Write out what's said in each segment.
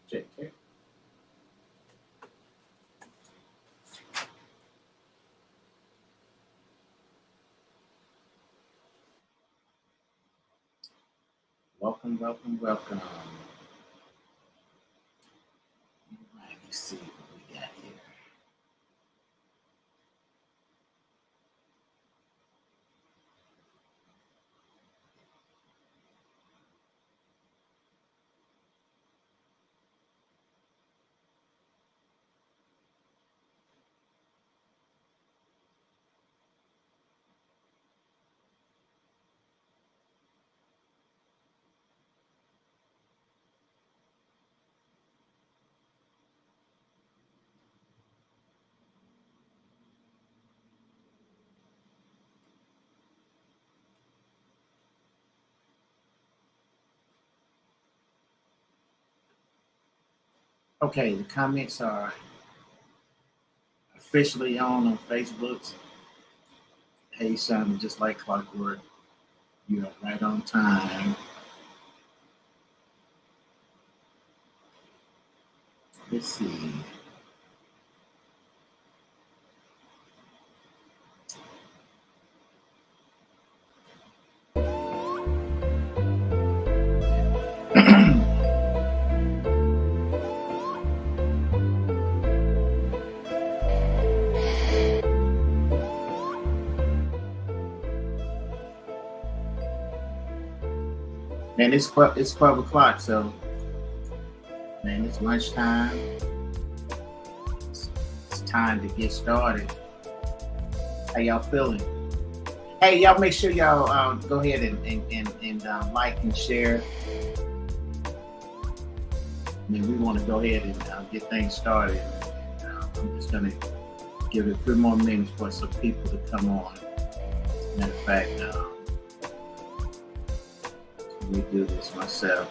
Check, check. Welcome, welcome, welcome. All right, let's see what we got here. Okay, the comments are officially on Facebook. Hey, Simon, just like clockwork, you are right on time. Let's see. Man, it's 12 o'clock, so man, it's lunchtime. It's time to get started. How y'all feeling? Hey, y'all make sure y'all go ahead and like and share. And we want to go ahead and get things started. I'm just gonna give it 3 more minutes for some people to come on. Matter of fact, let me do this myself.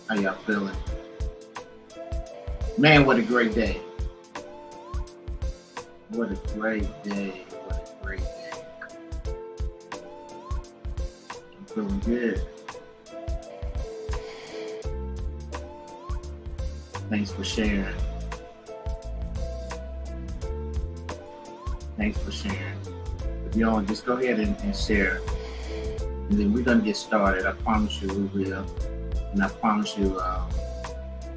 How y'all feeling? Man, what a great day. What a great day. What a great day. I'm feeling good. Thanks for sharing. Thanks for sharing. If y'all just go ahead and share. And then we're going to get started. I promise you we will. And I promise you,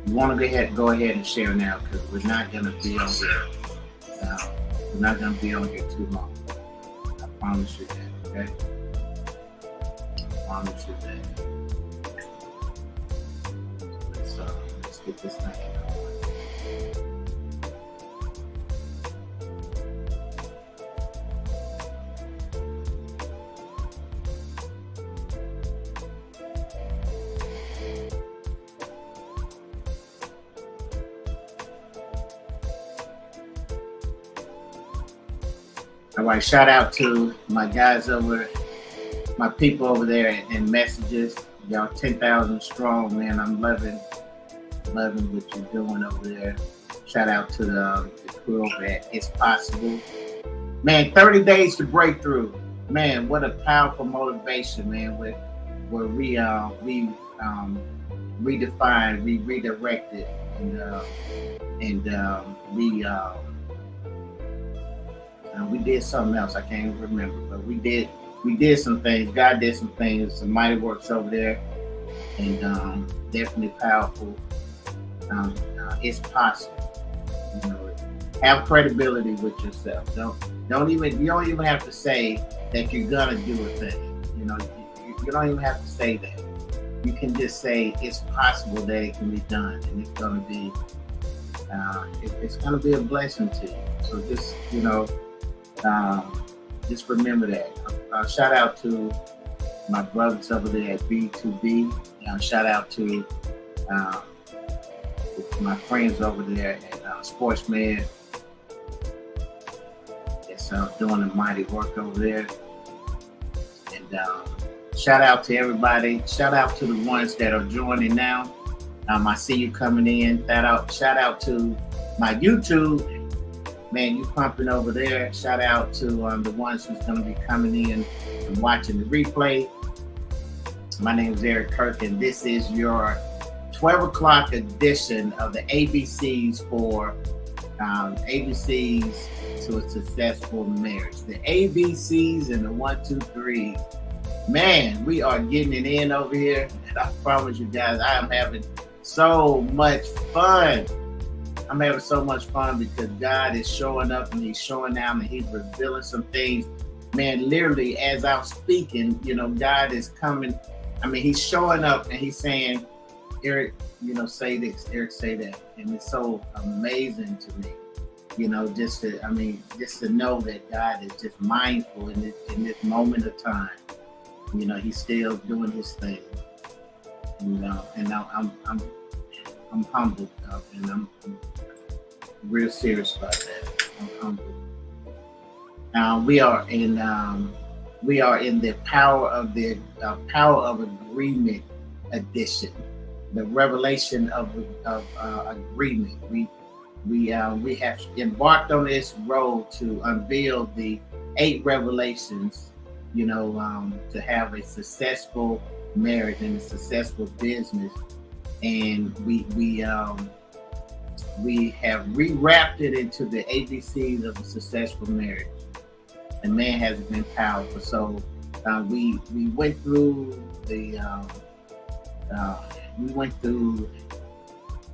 you want to go ahead and share now, because we're not going to be on here. We're not going to be on here too long. I promise you that, okay? I promise you that. Let's get this thing going. All right, shout out to my guys my people over there in messages. Y'all 10,000 strong, man. I'm loving what you're doing over there. Shout out to the crew over at It's Possible. Man, 30 days to breakthrough. Man, what a powerful motivation, man. Where we redefined, we redirected, and we did something else. I can't even remember, but we did some things. God did some things. Some mighty works over there, and definitely powerful. It's possible. You know, have credibility with yourself. You don't even have to say that you're gonna do a thing. You know, you don't even have to say that. You can just say it's possible that it can be done, and it's gonna be a blessing to you. So just just remember that. Shout out to my brothers over there at B2B. Shout out to my friends over there at Sportsman. That's doing a mighty work over there. And shout out to everybody. Shout out to the ones that are joining now. I see you coming in. Shout out to my YouTube. Man, you pumping over there. Shout out to the ones who's going to be coming in and watching the replay. My name is Eric Kirk, and this is your 12 o'clock edition of the ABCs for ABCs to a successful marriage. The ABCs and the 1, 2, 3. Man, we are getting it in over here, and I promise you guys, I am having so much fun. I'm having so much fun because God is showing up and He's showing out and He's revealing some things. Man, literally, as I'm speaking, God is coming. I mean, He's showing up and He's saying, Eric, say this, Eric, say that. And it's so amazing to me, just to know that God is just mindful in this moment of time. He's still doing His thing. And I'm humbled, and I'm real serious about that. I'm humbled. We are in the power of agreement edition, the revelation of agreement. We have embarked on this road to unveil the 8 revelations, to have a successful marriage and a successful business. And we have rewrapped it into the ABCs of a successful marriage. And man, has been powerful. So we went through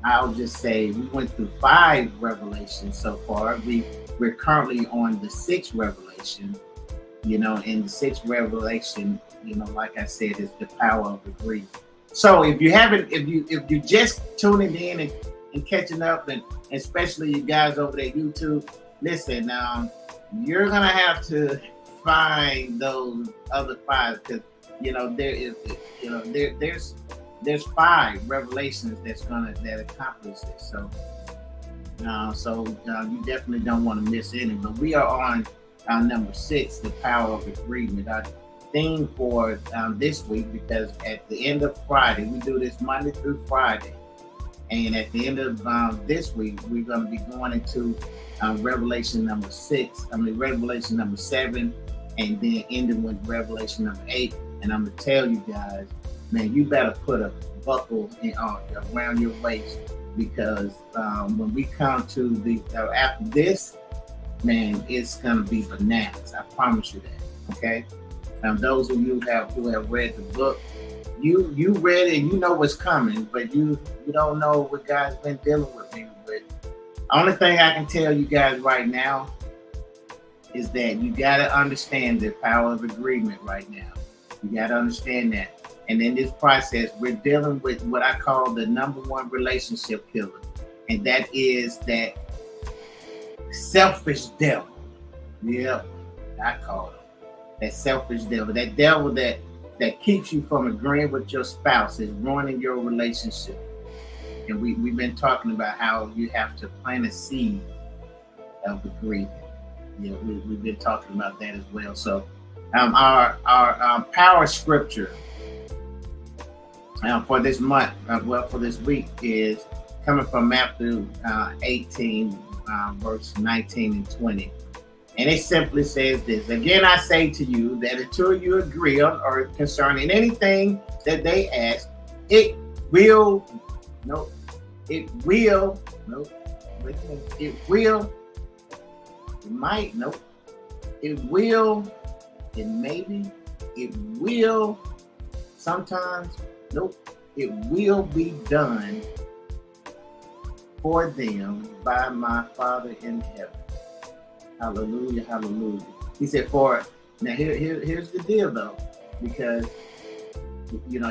I'll just say we went through 5 revelations so far. We're currently on the 6th revelation. And the 6th revelation, like I said, is the power of agreement. So if you just tuning in and catching up, and especially you guys over there YouTube, listen, you're gonna have to find those other 5 because there's 5 revelations that accomplish this. So you definitely don't want to miss any. But we are on number 6, the power of agreement. Our theme for this week, because at the end of Friday, we do this Monday through Friday, and at the end of this week, we're going to be going into Revelation number 7, and then ending with Revelation number 8. And I'm gonna tell you guys, man, you better put a buckle around your waist, because when we come to the after this, man, it's gonna be bananas. I promise you that. Okay. Those of you who have read the book, you read it and you know what's coming, but you don't know what God's been dealing with me with. Only thing I can tell you guys right now is that you gotta understand the power of agreement right now. You gotta understand that. And in this process, we're dealing with what I call the number 1 relationship killer, and that is that selfish devil. Yeah, I call it that selfish devil. That devil that keeps you from agreeing with your spouse, is ruining your relationship. And we've been talking about how you have to plant a seed of agreement. We've been talking about that as well. So our power scripture for this month, for this week, is coming from Matthew 18, verse 19 and 20. And it simply says this: "Again, I say to you that until you agree on earth concerning anything that they ask, it will be done for them by my Father in heaven." Hallelujah, hallelujah. He said, now here's the deal though, because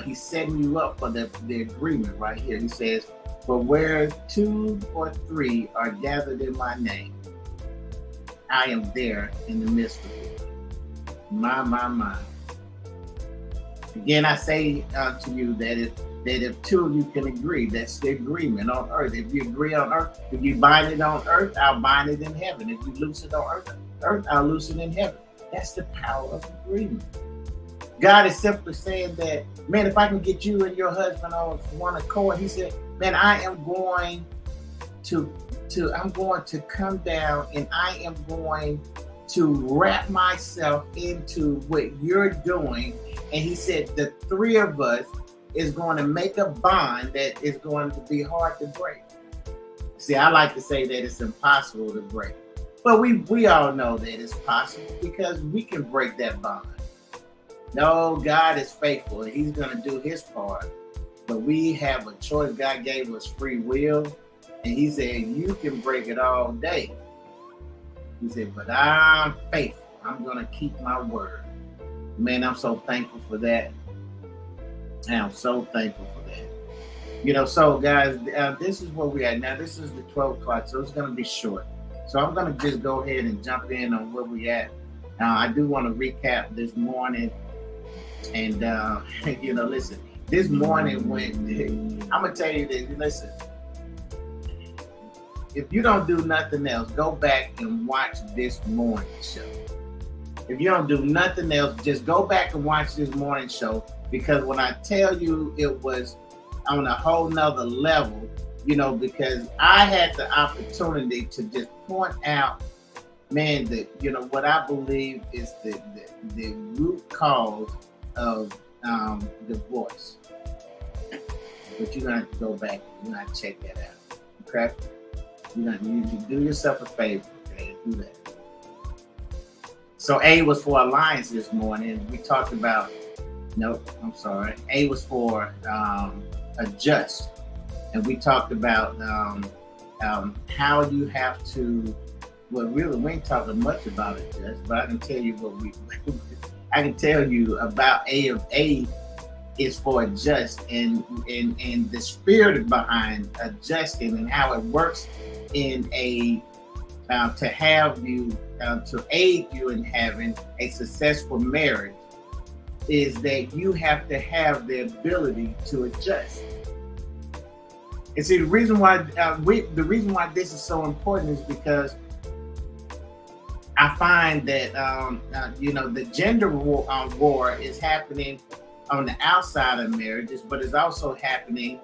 He's setting you up for the agreement right here. He says, "For where 2 or 3 are gathered in my name, I am there in the midst of you." My. Again, I say to you that if 2 of you can agree, that's the agreement on earth. If you agree on earth, if you bind it on earth, I'll bind it in heaven. If you loose it on earth, I'll loose it in heaven. That's the power of agreement. God is simply saying that, man, if I can get you and your husband on one accord, He said, man, I am going to come down, and I am going to wrap myself into what you're doing. And he said the three of us is going to make a bond that is going to be hard to break. See, I like to say that it's impossible to break. But we all know that it's possible because we can break that bond. No, God is faithful and he's going to do his part. But we have a choice. God gave us free will. And he said, you can break it all day. He said, but I'm faithful. I'm going to keep my word. Man, I'm so thankful for that. I'm so thankful for that. So guys, this is where we're at now. This is the 12 o'clock, so it's going to be short. So I'm going to just go ahead and jump in on where we're at. I do want to recap this morning. And, listen, this morning when, I'm going to tell you that, listen, if you don't do nothing else, go back and watch this morning show. If you don't do nothing else, just go back and watch this morning show. Because when I tell you it was on a whole nother level, because I had the opportunity to just point out, man, that, what I believe is the root cause of divorce. But you're going to have to go back and you're going to check that out. Okay? You're going to do yourself a favor. Okay? Do that. So A was for alliance this morning. We talked about, A was for adjust. And we talked about how you have to, well, really, we ain't talking much about adjust, but I can tell you I can tell you about A is for adjust and the spirit behind adjusting and how it works in to have you, to aid you in having a successful marriage is that you have to have the ability to adjust. And see, the reason why this is so important is because I find that the gender war is happening on the outside of marriages, but it's also happening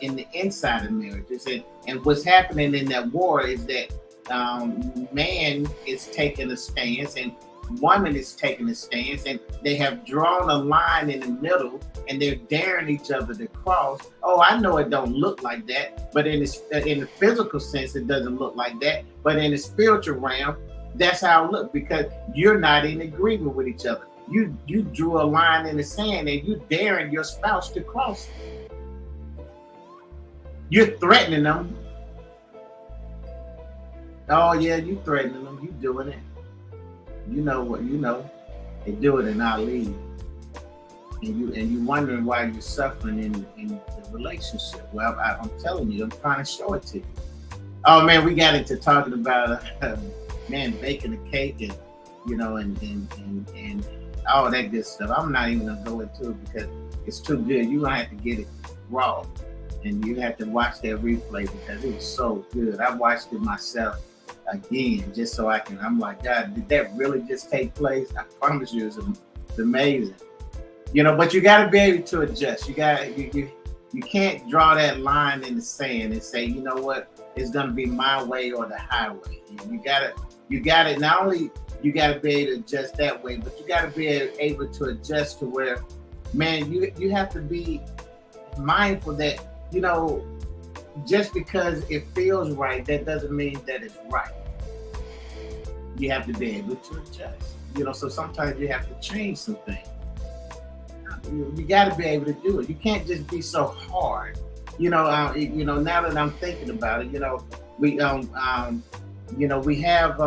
in the inside of marriages. And what's happening in that war is that man is taking a stance and woman is taking a stance, and they have drawn a line in the middle and they're daring each other to cross. Oh, I know it don't look like that, but in the physical sense, it doesn't look like that. But in the spiritual realm, that's how it looks, because you're not in agreement with each other. You drew a line in the sand and you daring your spouse to cross. You're threatening them. Oh yeah, you threatening them. You doing it. You know what you know. They do it in our league. And you wondering why you're suffering in the relationship. Well, I'm telling you, I'm trying to show it to you. Oh man, we got into talking about man baking a cake and and all that good stuff. I'm not even gonna go into it because it's too good. You're gonna have to get it raw, and you have to watch that replay because it was so good. I watched it myself again just so I can. I'm like, God, did that really just take place? I promise you, it's amazing. But you got to be able to adjust. You can't draw that line in the sand and say, you know what, it's gonna be my way or the highway. You got it. Not only you got to be able to adjust that way, but you got to be able to adjust to where, man, you have to be mindful that, just because it feels right, that doesn't mean that it's right. You have to be able to adjust. So sometimes you have to change some things. You got to be able to do it. You can't just be so hard. Now that I'm thinking about it, we have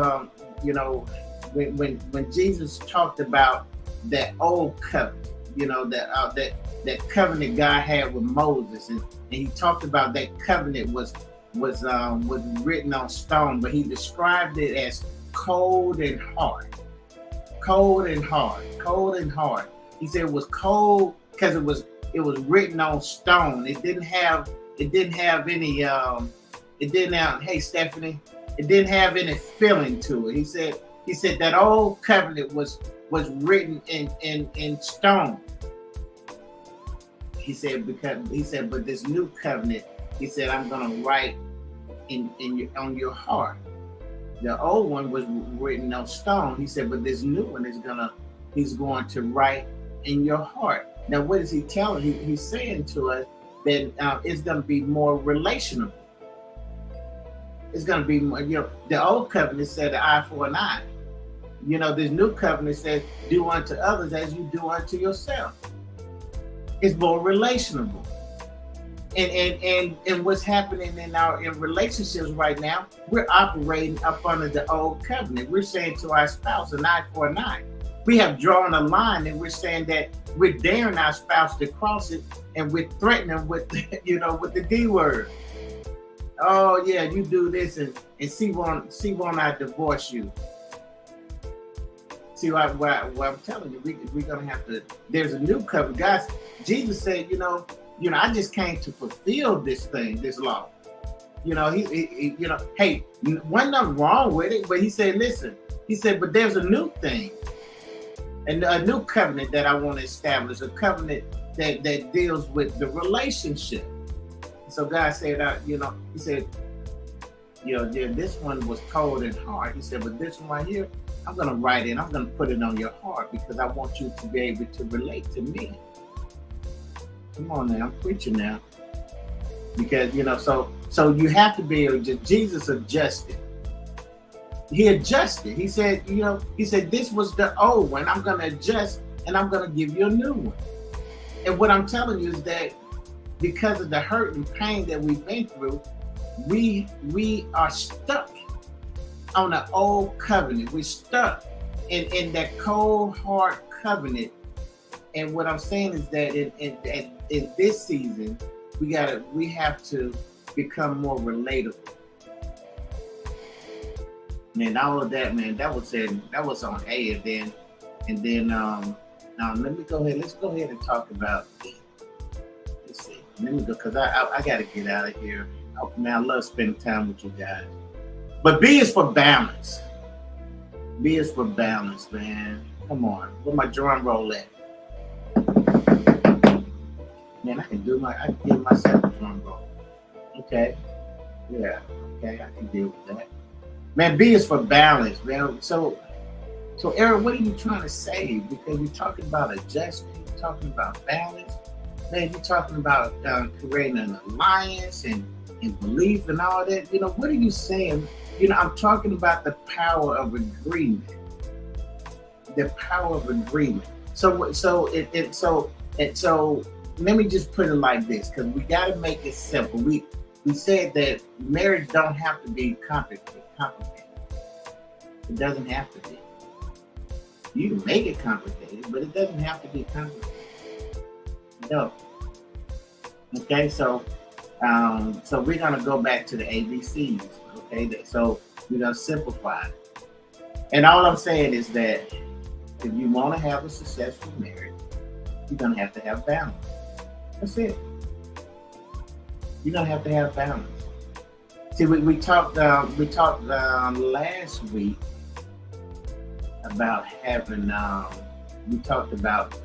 when Jesus talked about that old covenant, that covenant God had with Moses, and he talked about that covenant was written on stone, but he described it as cold and hard. He said it was cold because it was written on stone. It didn't have any hey Stephanie, it didn't have any feeling to it. He said that old covenant was written in stone. He said but this new covenant, he said, I'm gonna write on your heart. The old one was written on stone. He said, but this new one he's going to write in your heart. Now, what is he telling? He's saying to us that it's going to be more relational. It's going to be more, the old covenant said an eye for an eye. This new covenant says, do unto others as you do unto yourself. It's more relational. And what's happening in relationships right now, we're operating up under the old covenant. We're saying to our spouse, an eye for an eye. We have drawn a line, and we're saying that we're daring our spouse to cross it, and we're threatening with, with the D word. Oh yeah, you do this, and see won't I divorce you? See what I'm telling you, we're gonna have to. There's a new covenant, guys. Jesus said, I just came to fulfill this law. Hey, wasn't nothing wrong with it, but he said, listen, but there's a new thing, and a new covenant that I want to establish, a covenant that deals with the relationship. So God said, he said, this one was cold and hard. He said, but this one right here, I'm going to write it. I'm going to put it on your heart because I want you to be able to relate to me. Come on now, I'm preaching now. Because, so you have to be able to, Jesus adjusted. He adjusted. He said, this was the old one. I'm going to adjust and I'm going to give you a new one. And what I'm telling you is that because of the hurt and pain that we've been through, we are stuck on the old covenant. We're stuck in that cold, hard covenant. And what I'm saying is that in this season, we have to become more relatable. And all of that, man, that was on A, and then now let me go ahead. Let's go ahead and talk about B. Let's see. Let me go, because I got to get out of here. Man, I love spending time with you guys. But B is for balance. B is for balance, man. Come on. Where my drum roll at? Man, I can give myself a drum roll. Okay. Yeah. Okay, I can deal with that. Man, B is for balance, man. So Eric, what are you trying to say? Because you're talking about adjustment, you're talking about balance, man, you're talking about creating an alliance and belief and all that. What are you saying? I'm talking about the power of agreement. The power of agreement. So let me just put it like this, because we got to make it simple. We said that marriage don't have to be complicated. It doesn't have to be. You can make it complicated, but it doesn't have to be complicated. No. Okay, so we're gonna go back to the ABCs. Okay, so we're gonna simplify it. And all I'm saying is that if you want to have a successful marriage, you're gonna have to have balance. That's it. You're gonna have to have balance. See, we talked last week about having. We talked about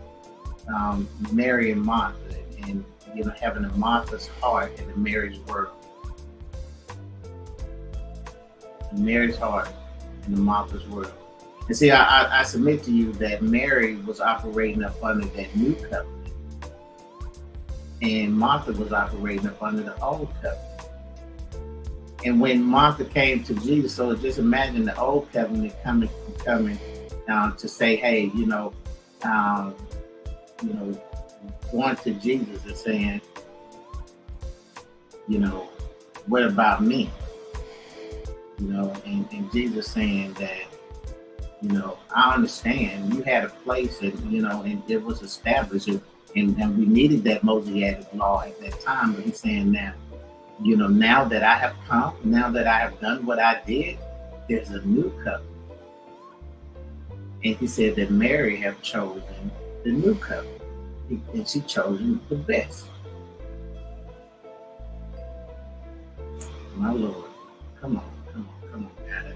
Mary and Martha, and having a Martha's heart and a Mary's work. A Mary's heart and the Martha's work. And see, I submit to you that Mary was operating up under that new covenant, and Martha was operating up under the old covenant. And when Martha came to Jesus, so just imagine the old covenant coming to say, hey, going to Jesus and saying, what about me? And Jesus saying that, I understand you had a place and it was established and we needed that Mosaic law at that time, but he's saying now, now that I have come, now that I have done what I did, there's a new covenant. And he said that Mary have chosen the new covenant, and she chosen the best. My Lord, come on, guys.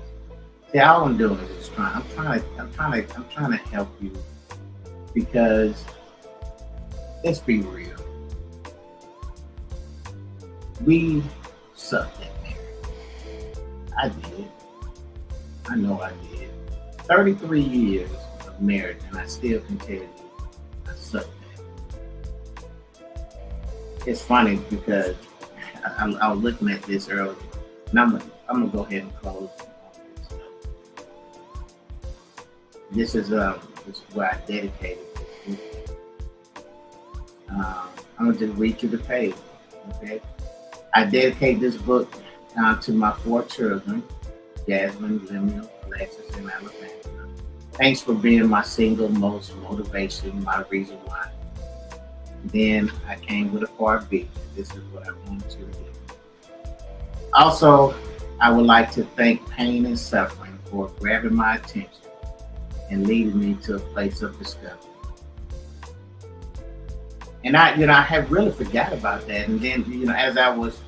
See, all I'm doing is just I'm trying to help you, because let's be real. We sucked at marriage. I did. I know I did. 33 years of marriage, and I still can tell you I sucked at it. It's funny because I was looking at this earlier, and I'm gonna go ahead and close. This is where I dedicated this. I'm gonna just read you the page. Okay, I dedicate this book to my 4 children, Jasmine, Lemuel, Alexis, and Alabama. Thanks for being my single most motivation, my reason why. Then I came with a part B. This is what I wanted you to do. Also, I would like to thank pain and suffering for grabbing my attention and leading me to a place of discovery. And I have really forgot about that. And then, as I was,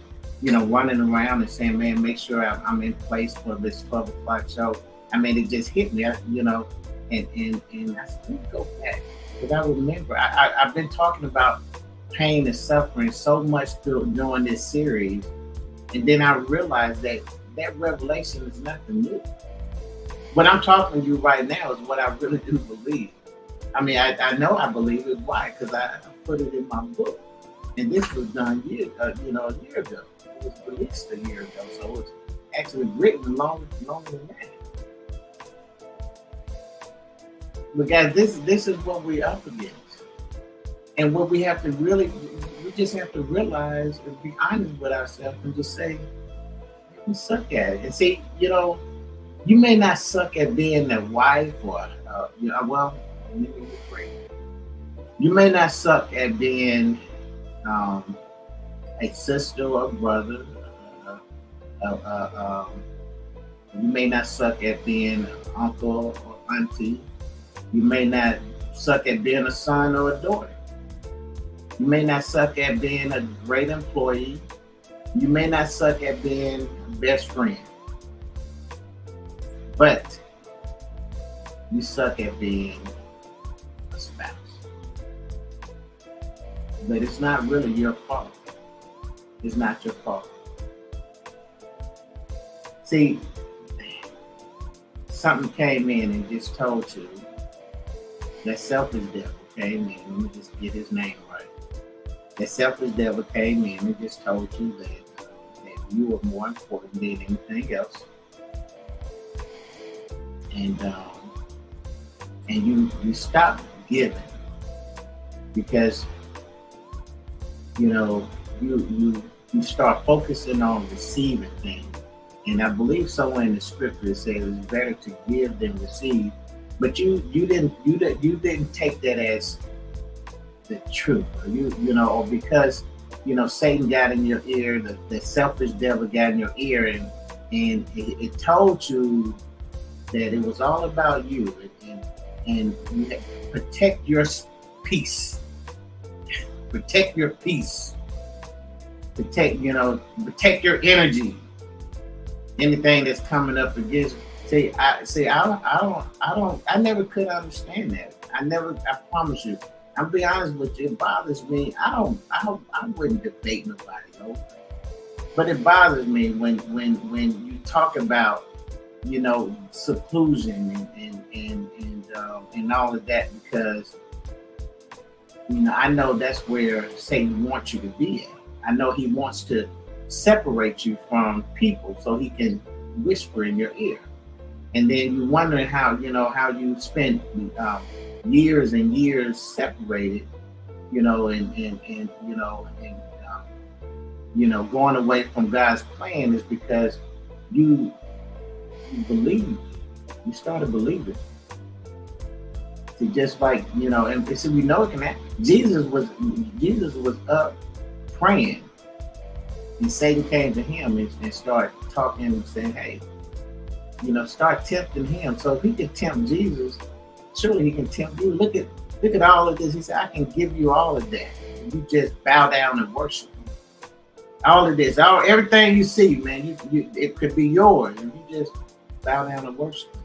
running around and saying, man, make sure I'm in place for this 12 o'clock show. I mean, it just hit me, and I said, let me go back. Because I remember, I've been talking about pain and suffering so much during this series. And then I realized that revelation is nothing new. What I'm talking to you right now is what I really do believe. I mean, I know I believe it. Why? Because I put it in my book. And this was done a year ago. It was released a year ago. So it's actually written longer than that. But guys, this is what we're up against. And what we have to we just have to realize and be honest with ourselves and just say, we suck at it. And see, you may not suck at being a wife or, let me rephrase. You may not suck at being a sister or a brother. You may not suck at being an uncle or auntie. You may not suck at being a son or a daughter. You may not suck at being a great employee. You may not suck at being a best friend. But you suck at being a spouse. But it's not really your fault. It's not your fault. See, something came in and just told you that selfish devil came in. Let me just get his name right. That selfish devil came in and just told you that you are more important than anything else. And you stop giving because you start focusing on receiving things. And I believe somewhere in the scripture it says it's better to give than receive. But you didn't take that as the truth, or because Satan got in your ear, the selfish devil got in your ear, and it told you that it was all about you, and you have to protect your peace, protect your peace, protect your energy. Anything that's coming up against. I never could understand that. I promise you. I'll be honest with you, it bothers me. I wouldn't debate nobody, but it bothers me when you talk about, seclusion and all of that, because I know that's where Satan wants you to be at. I know he wants to separate you from people so he can whisper in your ear. And then you wondering how you spent years and years separated, going away from God's plan is because you started believing. See, just like, and so we know it can happen. Jesus was up praying, and Satan came to him and started talking and saying, hey, start tempting him. So if he can tempt Jesus, surely he can tempt you. Look at all of this. He said, I can give you all of that. You just bow down and worship me. All of this, everything you see, man, it could be yours. And you just bow down and worship me.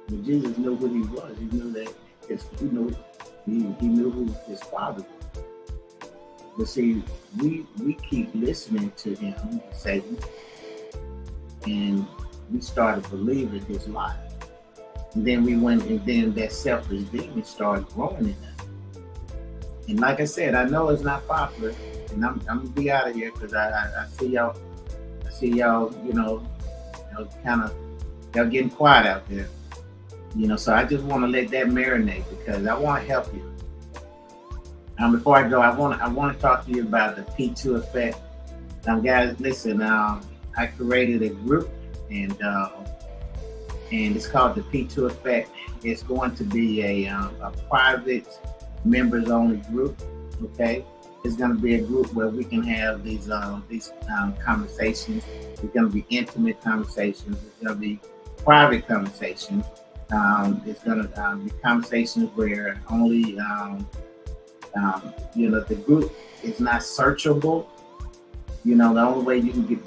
But Jesus knew who he was. He knew that he knew who his father was. But see, we keep listening to him, Satan, and we started believing his lie. And then we went, and then that selfish demon started growing in us. And like I said, I know it's not popular, and I'm gonna be out of here because I see y'all. I see y'all, kind of y'all getting quiet out there. So I just want to let that marinate because I want to help you. Before I go, I want to talk to you about the P2 effect. Guys, listen. I created a group, and it's called the P2 effect. It's going to be a private, members-only group. Okay, it's going to be a group where we can have these conversations. It's going to be intimate conversations. It's going to be private conversations. It's going to be conversations where only the group is not searchable. The only way you can you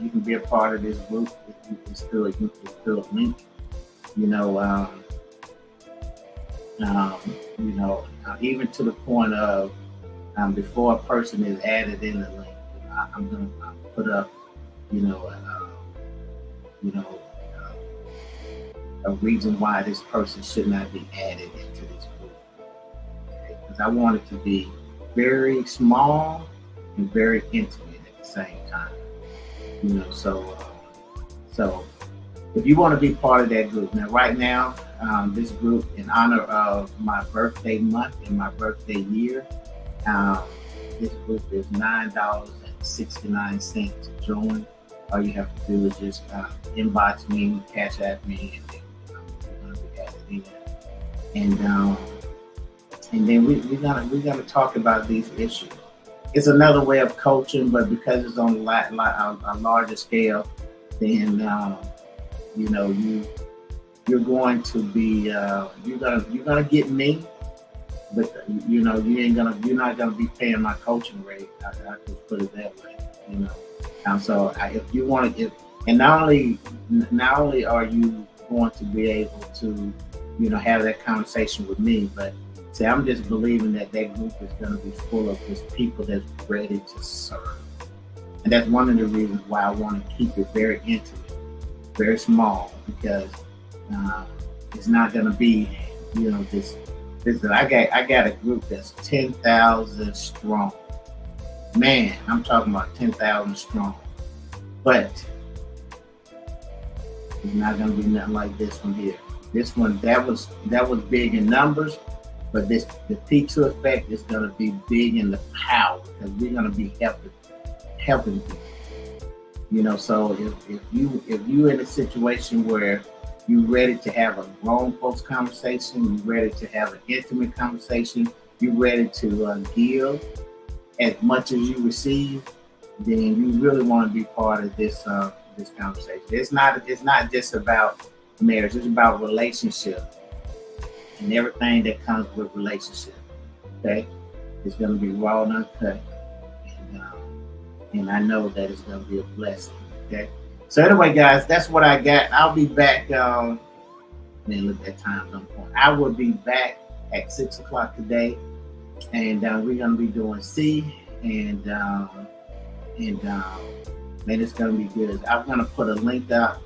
can be a part of this group is through a link. Even to the point of before a person is added in the link, I'm gonna put up, a reason why this person should not be added into this group. Okay? Because I want it to be very small and very intimate at the same time. So if you want to be part of that group, now right now, this group, in honor of my birthday month and my birthday year, this group is $9.69 to join. All you have to do is just inbox me, CashApp me, and then we're gonna be added in. And then we're gonna talk about these issues. It's another way of coaching, but because it's on a larger scale, then you're going to be you're gonna get me, but you're not gonna be paying my coaching rate. I just put it that way. So if you want to, and not only are you going to be able to have that conversation with me, but see, I'm just believing that group is going to be full of just people that's ready to serve. And that's one of the reasons why I want to keep it very intimate, very small, because it's not going to be, this. I got a group that's 10,000 strong. Man, I'm talking about 10,000 strong. But it's not going to be nothing like this one here. This one, that was big in numbers. But the P2 effect is going to be big in the power, because we're going to be helping people. So if you in a situation where you're ready to have a grown folks conversation, you're ready to have an intimate conversation, you're ready to give as much as you receive, then you really want to be part of this conversation. It's not just about marriage; it's about relationship and everything that comes with relationship. Okay, it's going to be raw and uncut, and I know that it's going to be a blessing. Okay, so anyway, guys, that's what I got. I'll be back. Man, look at that time. I will be back at 6 o'clock today, and we're going to be doing C, and man, it's going to be good. I'm going to put a link up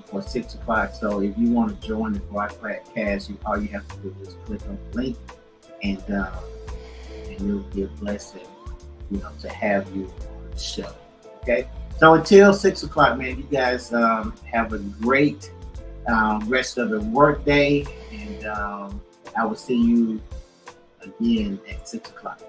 for 6 o'clock. So if you want to join the broadcast, all you have to do is click on the link, and it'll be a blessing, to have you on the show. Okay. So until 6 o'clock, man, you guys have a great rest of the work day, and I will see you again at 6 o'clock.